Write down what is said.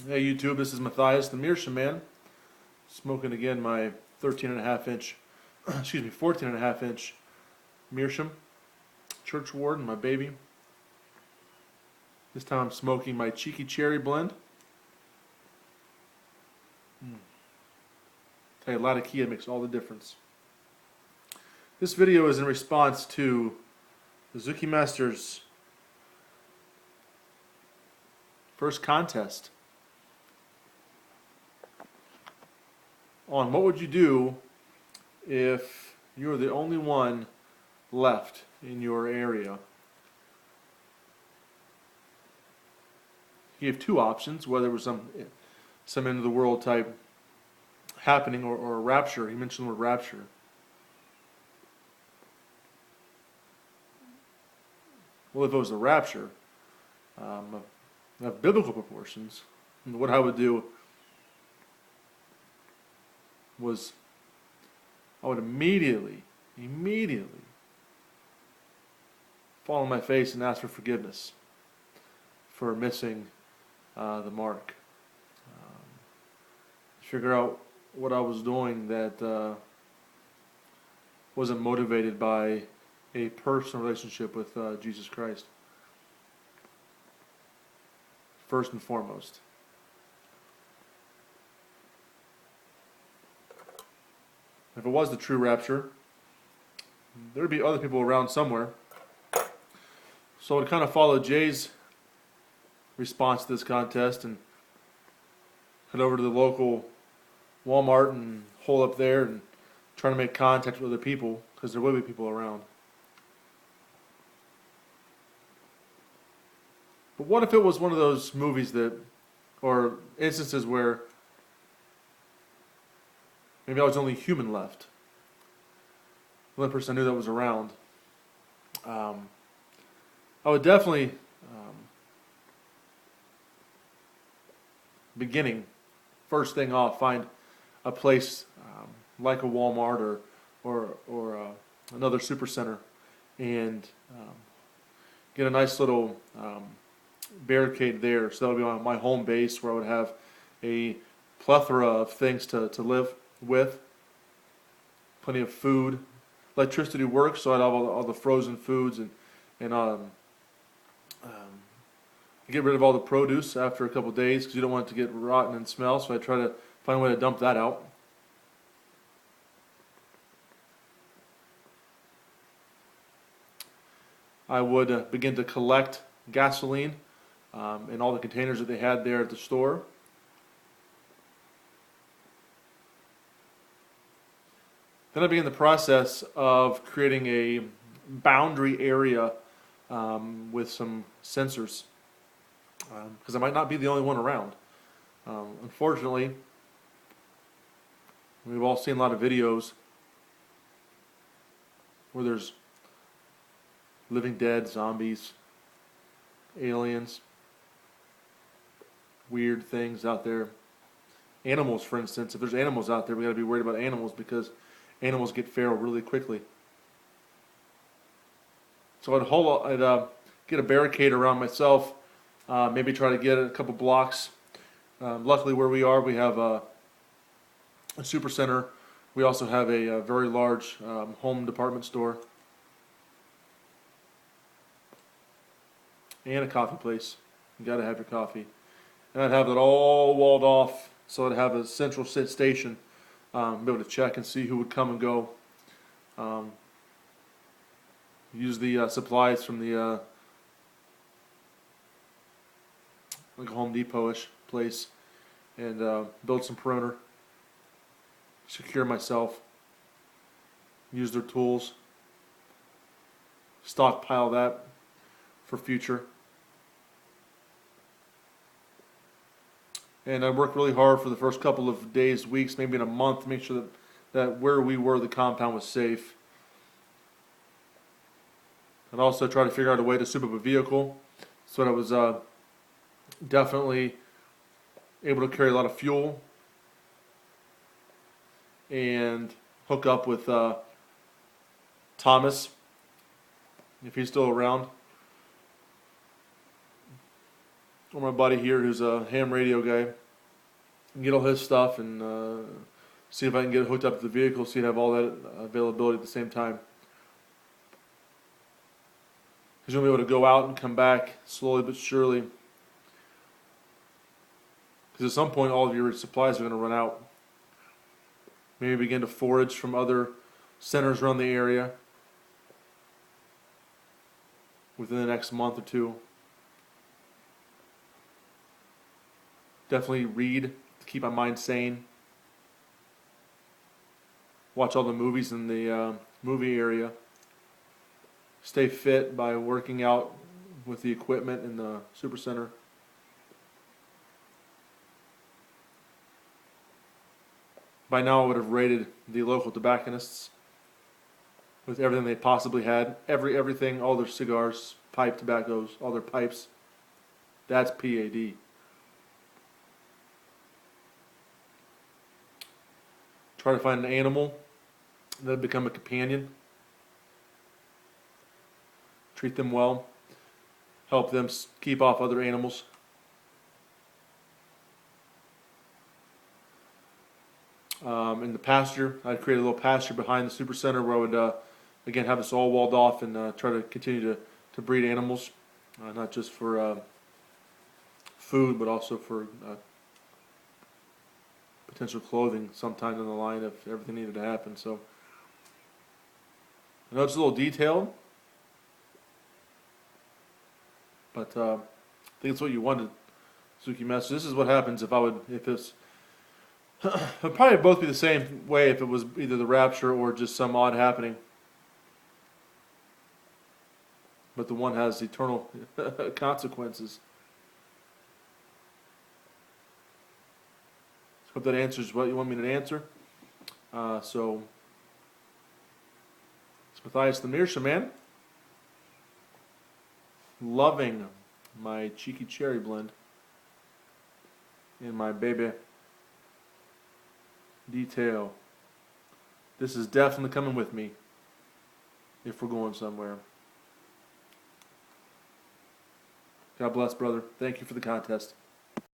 Hey YouTube, this is Matthias, the Meerschaum Man, smoking again my 13.5 inch, 14.5 inch Meerschaum Church Warden, my baby. This time I'm smoking my Cheeky Cherry blend. Tell you, a lot of Kia makes all the difference. This video is in response to the TheTsukimaster's first contest on what would you do if you were the only one left in your area. He gave two options, whether it was some end of the world type happening or a rapture. He mentioned the word rapture. Well, if it was a rapture of biblical proportions, what I would do was I would immediately fall on my face and ask for forgiveness for missing the mark. Figure out what I was doing that wasn't motivated by a personal relationship with Jesus Christ. First and foremost. If it was the true rapture, there would be other people around somewhere. So I would kind of follow Jay's response to this contest and head over to the local Walmart and hole up there and try to make contact with other people, because there will be people around. But what if it was one of those movies or instances where maybe I was the only human left, the only person I knew that was around? I would definitely, first thing off, find a place like a Walmart or another supercenter and get a nice little barricade there. So that would be my home base, where I would have a plethora of things to live with, plenty of food. Electricity works, so I'd have all the frozen foods and get rid of all the produce after a couple of days, because you don't want it to get rotten and smell. So I try to find a way to dump that out. I would begin to collect gasoline in all the containers that they had there at the store. Then I begin the process of creating a boundary area with some sensors, because I might not be the only one around. Unfortunately, we've all seen a lot of videos where there's living dead, zombies, aliens, weird things out there. Animals, for instance. If there's animals out there, we got to be worried about animals, because animals get feral really quickly. So I'd get a barricade around myself, maybe try to get a couple blocks. Luckily, where we are, we have a super center. We also have a very large home department store and a coffee place. You got to have your coffee. And I'd have it all walled off, so I'd have a central station, be able to check and see who would come and go. Use the supplies from the like a Home Depot-ish place, and build some perimeter, secure myself, use their tools, stockpile that for future. And I worked really hard for the first couple of days, weeks, maybe in a month, to make sure that where we were, the compound was safe. And also try to figure out a way to soup up a vehicle so that I was definitely able to carry a lot of fuel and hook up with Thomas, if he's still around. or my buddy here who's a ham radio guy, get all his stuff and see if I can get it hooked up to the vehicle so you'd have all that availability at the same time. Because you'll be able to go out and come back slowly but surely. Because at some point all of your supplies are going to run out. Maybe begin to forage from other centers around the area within the next month or two. Definitely read to keep my mind sane. Watch all the movies in the movie area. Stay fit by working out with the equipment in the super center. By now I would have rated the local tobacconists with everything they possibly had. Everything, all their cigars, pipe tobaccos, all their pipes. That's PAD. Try to find an animal that become a companion. Treat them well. Help them keep off other animals. In the pasture, I'd create a little pasture behind the super center where I would, again, have this all walled off and try to continue to breed animals, not just for food, but also for potential clothing sometime down the line if everything needed to happen. So I know it's a little detailed, but I think it's what you wanted, Tsukimaster. This is what happens if it's. It'd probably both be the same way if it was either the rapture or just some odd happening. But the one has eternal consequences. Hope that answers what you want me to answer. So, it's Matthias the Meerschaum man. Loving my cheeky cherry blend in my baby detail. This is definitely coming with me if we're going somewhere. God bless, brother. Thank you for the contest.